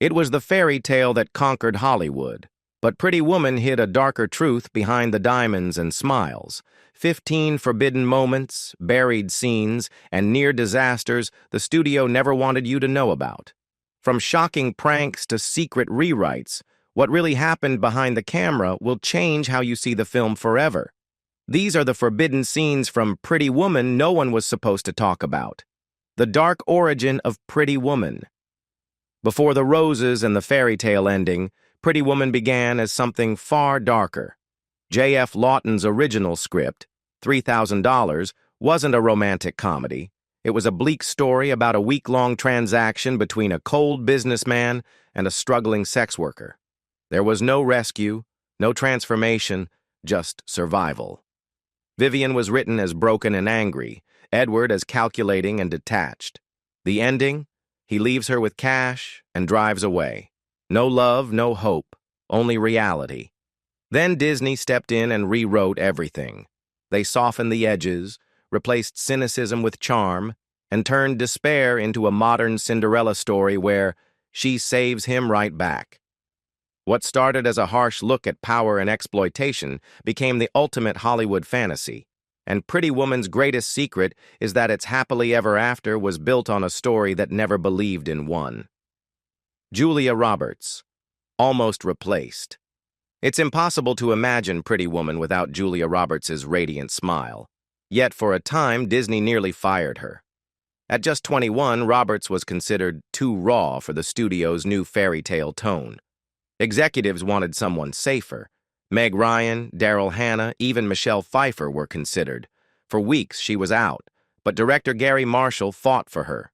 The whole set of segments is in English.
It was the fairy tale that conquered Hollywood, but Pretty Woman hid a darker truth behind the diamonds and smiles. 15 forbidden moments, buried scenes, and near disasters the studio never wanted you to know about. From shocking pranks to secret rewrites, what really happened behind the camera will change how you see the film forever. These are the forbidden scenes from Pretty Woman no one was supposed to talk about. The dark origin of Pretty Woman. Before the roses and the fairy tale ending, Pretty Woman began as something far darker. J.F. Lawton's original script, $3,000, wasn't a romantic comedy. It was a bleak story about a week-long transaction between a cold businessman and a struggling sex worker. There was no rescue, no transformation, just survival. Vivian was written as broken and angry, Edward as calculating and detached. The ending? He leaves her with cash and drives away. No love, no hope, only reality. Then Disney stepped in and rewrote everything. They softened the edges, replaced cynicism with charm, and turned despair into a modern Cinderella story where she saves him right back. What started as a harsh look at power and exploitation became the ultimate Hollywood fantasy, and Pretty Woman's greatest secret is that its happily ever after was built on a story that never believed in one. Julia Roberts, almost replaced. It's impossible to imagine Pretty Woman without Julia Roberts' radiant smile. Yet for a time, Disney nearly fired her. At just 21, Roberts was considered too raw for the studio's new fairy tale tone. Executives wanted someone safer. Meg Ryan, Daryl Hannah, even Michelle Pfeiffer were considered. For weeks, she was out, but director Gary Marshall fought for her.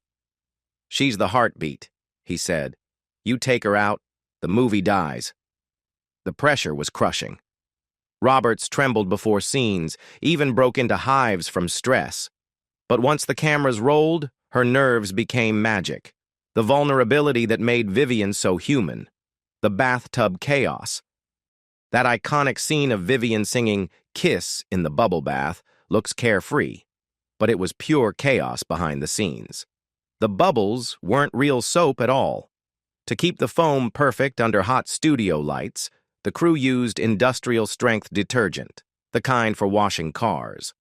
"She's the heartbeat," he said. "You take her out, the movie dies." The pressure was crushing. Roberts trembled before scenes, even broke into hives from stress. But once the cameras rolled, her nerves became magic. The vulnerability that made Vivian so human. The bathtub chaos. That iconic scene of Vivian singing "Kiss" in the bubble bath looks carefree, but it was pure chaos behind the scenes. The bubbles weren't real soap at all. To keep the foam perfect under hot studio lights, the crew used industrial-strength detergent, the kind for washing cars.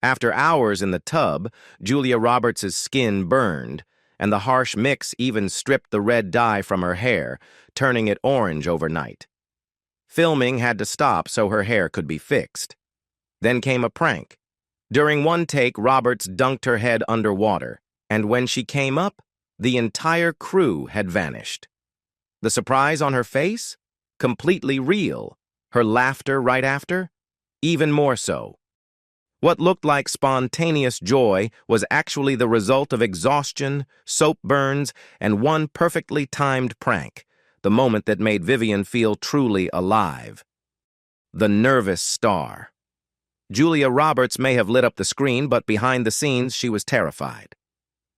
After hours in the tub, Julia Roberts' skin burned, and the harsh mix even stripped the red dye from her hair, turning it orange overnight. Filming had to stop so her hair could be fixed. Then came a prank. During one take, Roberts dunked her head underwater, and when she came up, the entire crew had vanished. The surprise on her face? Completely real. Her laughter right after? Even more so. What looked like spontaneous joy was actually the result of exhaustion, soap burns, and one perfectly timed prank, the moment that made Vivian feel truly alive. The nervous star. Julia Roberts may have lit up the screen, but behind the scenes she was terrified.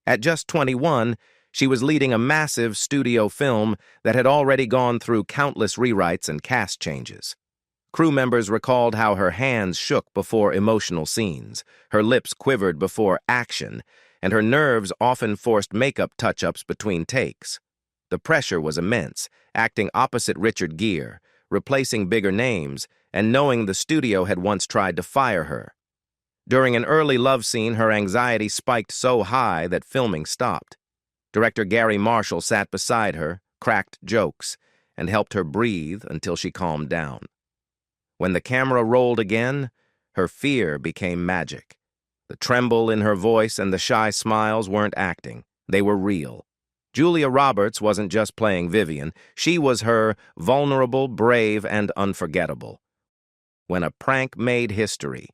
At just 21, she was leading a massive studio film that had already gone through countless rewrites and cast changes. Crew members recalled how her hands shook before emotional scenes, her lips quivered before action, and her nerves often forced makeup touch-ups between takes. The pressure was immense, acting opposite Richard Gere, replacing bigger names, and knowing the studio had once tried to fire her. During an early love scene, her anxiety spiked so high that filming stopped. Director Gary Marshall sat beside her, cracked jokes, and helped her breathe until she calmed down. When the camera rolled again, her fear became magic. The tremble in her voice and the shy smiles weren't acting. They were real. Julia Roberts wasn't just playing Vivian. She was her, vulnerable, brave, and unforgettable. When a prank made history.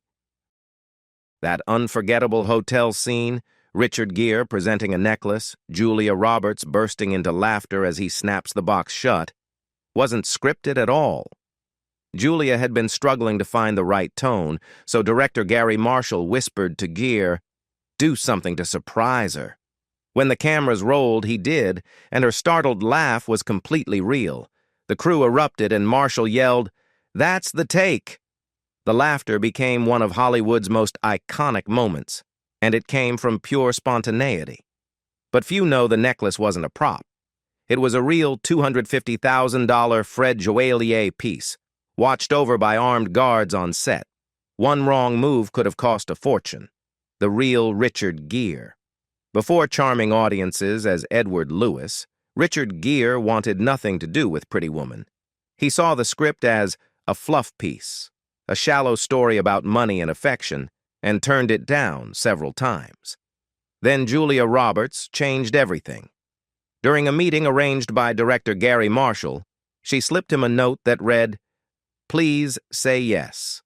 That unforgettable hotel scene, Richard Gere presenting a necklace, Julia Roberts bursting into laughter as he snaps the box shut, wasn't scripted at all. Julia had been struggling to find the right tone, so director Gary Marshall whispered to Gere, "Do something to surprise her." When the cameras rolled, he did, and her startled laugh was completely real. The crew erupted and Marshall yelled, "That's the take!" The laughter became one of Hollywood's most iconic moments, and it came from pure spontaneity. But few know the necklace wasn't a prop. It was a real $250,000 Fred Joaillier piece, watched over by armed guards on set. One wrong move could have cost a fortune. The real Richard Gere. Before charming audiences as Edward Lewis, Richard Gere wanted nothing to do with Pretty Woman. He saw the script as a fluff piece, a shallow story about money and affection, and turned it down several times. Then Julia Roberts changed everything. During a meeting arranged by director Gary Marshall, she slipped him a note that read, "Please say yes."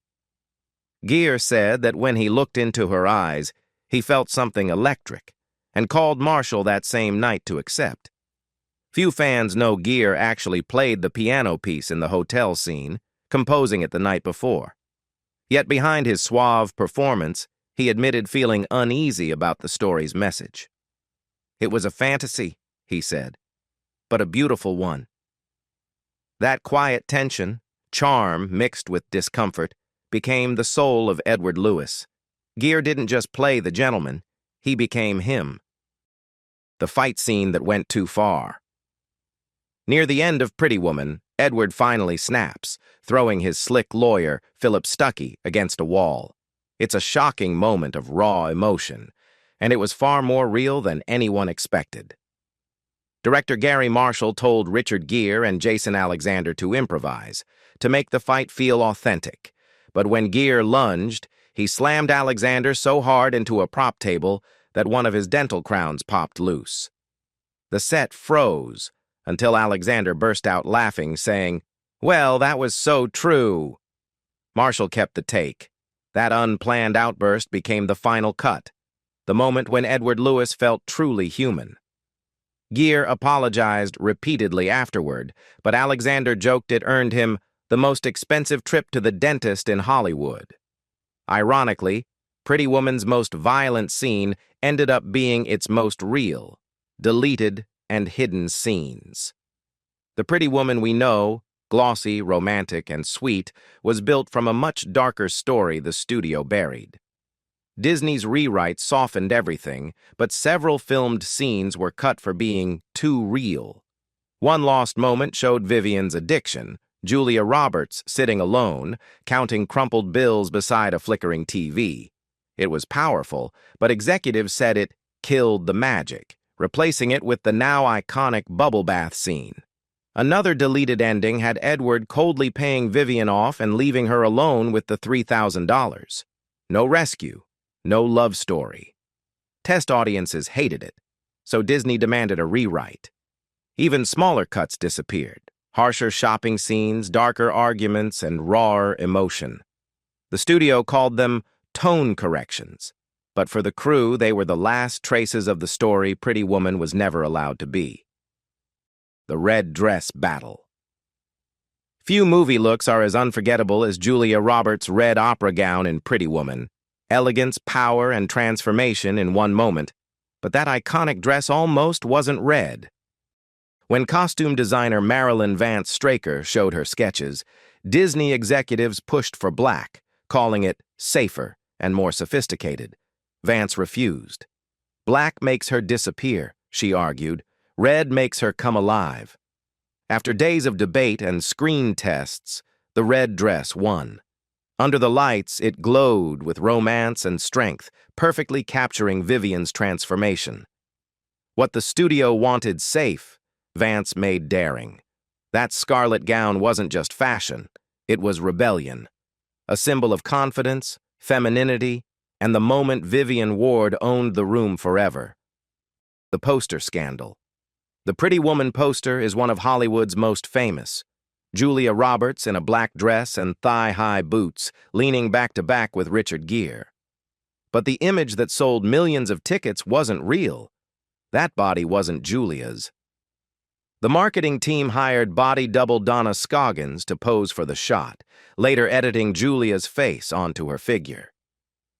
Gere said that when he looked into her eyes, he felt something electric, and called Marshall that same night to accept. Few fans know Gere actually played the piano piece in the hotel scene, composing it the night before. Yet behind his suave performance, he admitted feeling uneasy about the story's message. "It was a fantasy," he said, "but a beautiful one." That quiet tension, charm mixed with discomfort, became the soul of Edward Lewis. Gere didn't just play the gentleman, he became him. The fight scene that went too far. Near the end of Pretty Woman, Edward finally snaps, throwing his slick lawyer, Philip Stuckey, against a wall. It's a shocking moment of raw emotion, and it was far more real than anyone expected. Director Gary Marshall told Richard Gere and Jason Alexander to improvise, to make the fight feel authentic. But when Gere lunged, he slammed Alexander so hard into a prop table that one of his dental crowns popped loose. The set froze until Alexander burst out laughing, saying, "Well, that was so true." Marshall kept the take. That unplanned outburst became the final cut, the moment when Edward Lewis felt truly human. Gere apologized repeatedly afterward, but Alexander joked it earned him the most expensive trip to the dentist in Hollywood. Ironically, Pretty Woman's most violent scene ended up being its most real, deleted and hidden scenes. The Pretty Woman we know, glossy, romantic, and sweet, was built from a much darker story the studio buried. Disney's rewrite softened everything, but several filmed scenes were cut for being too real. One lost moment showed Vivian's addiction, Julia Roberts sitting alone, counting crumpled bills beside a flickering TV. It was powerful, but executives said it killed the magic, replacing it with the now iconic bubble bath scene. Another deleted ending had Edward coldly paying Vivian off and leaving her alone with the $3,000. No rescue, no love story. Test audiences hated it, so Disney demanded a rewrite. Even smaller cuts disappeared. Harsher shopping scenes, darker arguments, and rawer emotion. The studio called them tone corrections, but for the crew, they were the last traces of the story Pretty Woman was never allowed to be. The red dress battle. Few movie looks are as unforgettable as Julia Roberts' red opera gown in Pretty Woman. Elegance, power, and transformation in one moment, but that iconic dress almost wasn't red. When costume designer Marilyn Vance Straker showed her sketches, Disney executives pushed for black, calling it safer and more sophisticated. Vance refused. Black makes her disappear, she argued. Red makes her come alive. After days of debate and screen tests, the red dress won. Under the lights, it glowed with romance and strength, perfectly capturing Vivian's transformation. What the studio wanted safe, Vance made daring. That scarlet gown wasn't just fashion, it was rebellion. A symbol of confidence, femininity, and the moment Vivian Ward owned the room forever. The poster scandal. The Pretty Woman poster is one of Hollywood's most famous. Julia Roberts in a black dress and thigh-high boots, leaning back-to-back with Richard Gere. But the image that sold millions of tickets wasn't real. That body wasn't Julia's. The marketing team hired body double Donna Scoggins to pose for the shot, later editing Julia's face onto her figure.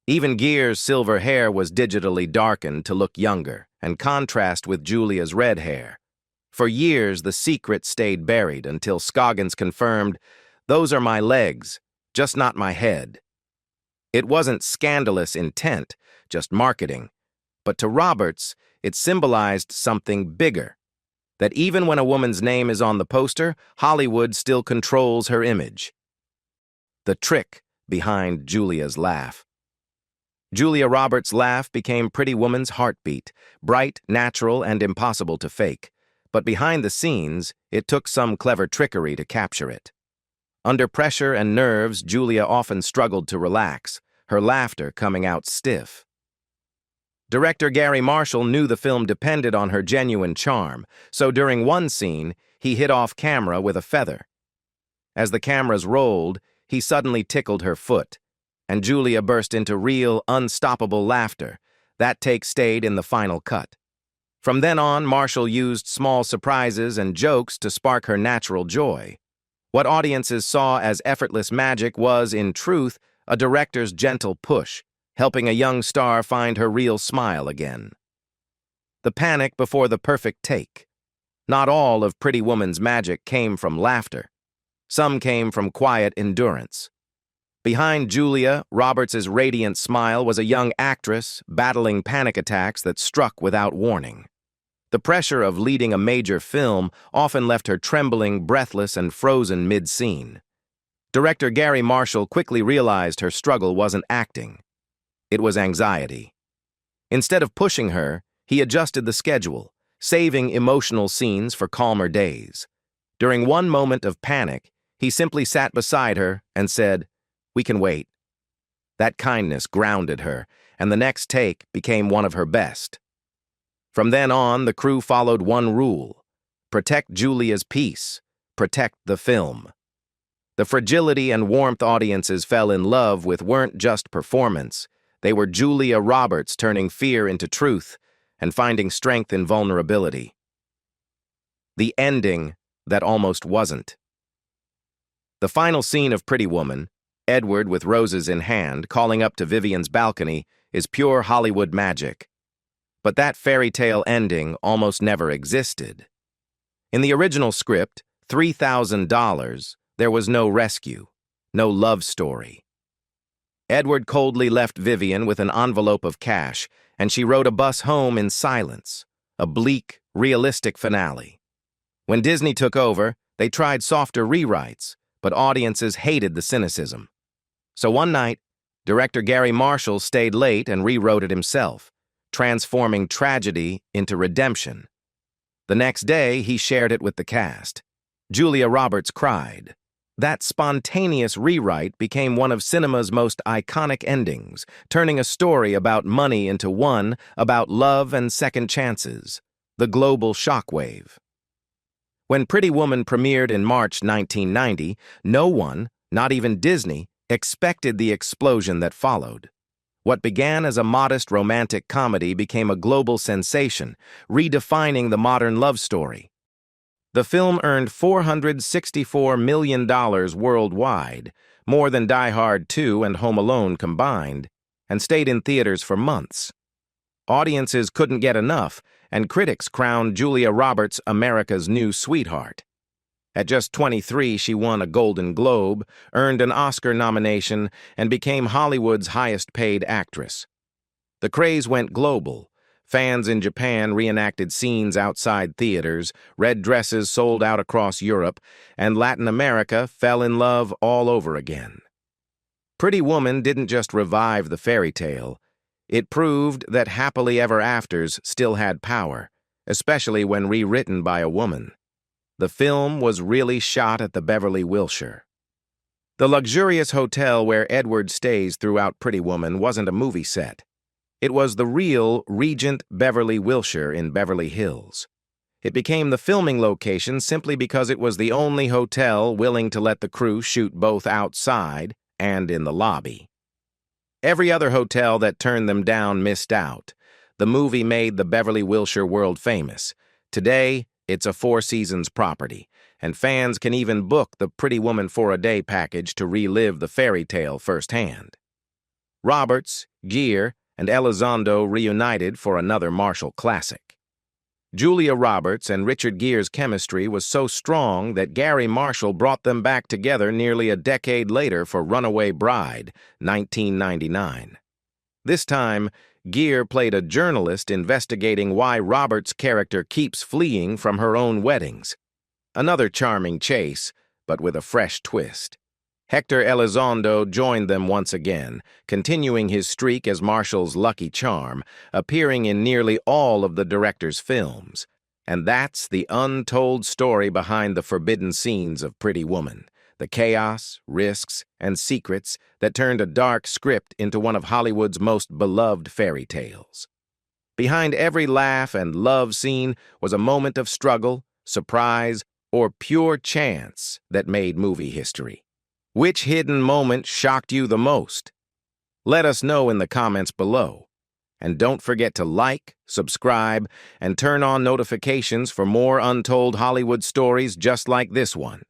Even Gere's silver hair was digitally darkened to look younger and contrast with Julia's red hair. For years, the secret stayed buried until Scoggins confirmed, "Those are my legs, just not my head." It wasn't scandalous intent, just marketing. But to Roberts, it symbolized something bigger. that even when a woman's name is on the poster, Hollywood still controls her image. The trick behind Julia's laugh. Julia Roberts' laugh became Pretty Woman's heartbeat, bright, natural, and impossible to fake. But behind the scenes, it took some clever trickery to capture it. Under pressure and nerves, Julia often struggled to relax, her laughter coming out stiff. Director Gary Marshall knew the film depended on her genuine charm, so during one scene, he hit off camera with a feather. As the cameras rolled, he suddenly tickled her foot, and Julia burst into real, unstoppable laughter. That take stayed in the final cut. From then on, Marshall used small surprises and jokes to spark her natural joy. What audiences saw as effortless magic was, in truth, a director's gentle push, helping a young star find her real smile again. The panic before the perfect take. Not all of Pretty Woman's magic came from laughter. Some came from quiet endurance. Behind Julia Roberts' radiant smile was a young actress battling panic attacks that struck without warning. The pressure of leading a major film often left her trembling, breathless, and frozen mid-scene. Director Gary Marshall quickly realized her struggle wasn't acting. It was anxiety. Instead of pushing her, he adjusted the schedule, saving emotional scenes for calmer days. During one moment of panic, he simply sat beside her and said, "We can wait." That kindness grounded her, and the next take became one of her best. From then on, the crew followed one rule: protect Julia's peace, protect the film. The fragility and warmth audiences fell in love with weren't just performance. They were Julia Roberts turning fear into truth and finding strength in vulnerability. The ending that almost wasn't. The final scene of Pretty Woman, Edward with roses in hand calling up to Vivian's balcony, is pure Hollywood magic. But that fairy tale ending almost never existed. In the original script, $3,000, there was no rescue, no love story. Edward coldly left Vivian with an envelope of cash, and she rode a bus home in silence, a bleak, realistic finale. When Disney took over, they tried softer rewrites, but audiences hated the cynicism. So one night, director Gary Marshall stayed late and rewrote it himself, transforming tragedy into redemption. The next day, he shared it with the cast. Julia Roberts cried. That spontaneous rewrite became one of cinema's most iconic endings, turning a story about money into one about love and second chances, the global shockwave. When Pretty Woman premiered in March 1990, no one, not even Disney, expected the explosion that followed. What began as a modest romantic comedy became a global sensation, redefining the modern love story. The film earned $464 million worldwide, more than Die Hard 2 and Home Alone combined, and stayed in theaters for months. Audiences couldn't get enough, and critics crowned Julia Roberts America's new sweetheart. At just 23, she won a Golden Globe, earned an Oscar nomination, and became Hollywood's highest-paid actress. The craze went global. Fans in Japan reenacted scenes outside theaters, red dresses sold out across Europe, and Latin America fell in love all over again. Pretty Woman didn't just revive the fairy tale. It proved that happily ever afters still had power, especially when rewritten by a woman. The film was really shot at the Beverly Wilshire. The luxurious hotel where Edward stays throughout Pretty Woman wasn't a movie set. It was the real Regent Beverly Wilshire in Beverly Hills. It became the filming location simply because it was the only hotel willing to let the crew shoot both outside and in the lobby. Every other hotel that turned them down missed out. The movie made the Beverly Wilshire world famous. Today, it's a Four Seasons property, and fans can even book the Pretty Woman for a Day package to relive the fairy tale firsthand. Roberts, Gere, and Elizondo reunited for another Marshall classic. Julia Roberts and Richard Gere's chemistry was so strong that Gary Marshall brought them back together nearly a decade later for Runaway Bride, 1999. This time, Gere played a journalist investigating why Robert's character keeps fleeing from her own weddings. Another charming chase, but with a fresh twist. Hector Elizondo joined them once again, continuing his streak as Marshall's lucky charm, appearing in nearly all of the director's films. And that's the untold story behind the forbidden scenes of Pretty Woman, the chaos, risks, and secrets that turned a dark script into one of Hollywood's most beloved fairy tales. Behind every laugh and love scene was a moment of struggle, surprise, or pure chance that made movie history. Which hidden moment shocked you the most? Let us know in the comments below. And don't forget to like, subscribe, and turn on notifications for more untold Hollywood stories just like this one.